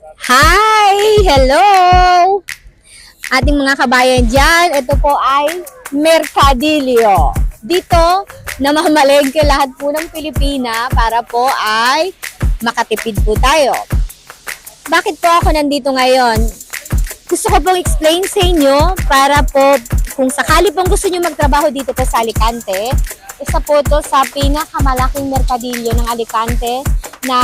Hi! Hello! Ating mga kabayan dyan, ito po ay Mercadillo. Dito, namamalengke lahat po ng Pilipina para po ay makatipid po tayo. Bakit po ako nandito ngayon? Gusto ko pong explain sa inyo para po kung sakali pong gusto nyo magtrabaho dito po sa Alicante, isa po to sa pinakamalaking merkadilyo ng Alicante na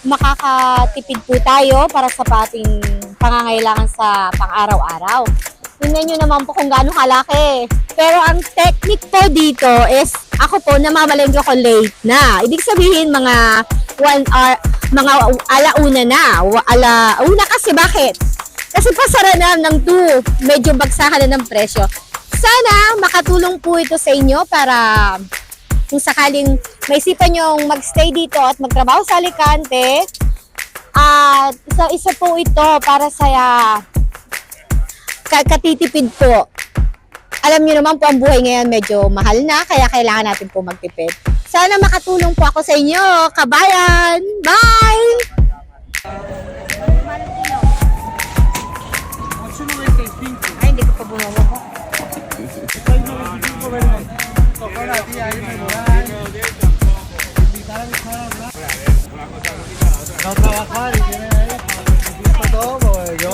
makakatipid po tayo para sa ating pangangailangan sa pang-araw-araw. Tingnan nyo naman po kung gaano kalaki. Pero ang technique po dito is, ako po namamalengke ko late na. Ibig sabihin mga 1 hour, mga alauna na. Alauna kasi bakit? Kasi pasara na ng 2, medyo bagsakan na ng presyo. Sana makatulong po ito sa inyo para kung sakaling may isipan nyong magstay dito at magtrabaho sa Alicante, at isa po ito para sa katitipid po. Alam niyo naman po ang buhay ngayon medyo mahal na, kaya kailangan natin po magtipid. Sana makatulong po ako sa inyo, kabayan! Bye! Ay, hindi ko pa bumawa po. No trabajar y tiene ahí para todo, porque yo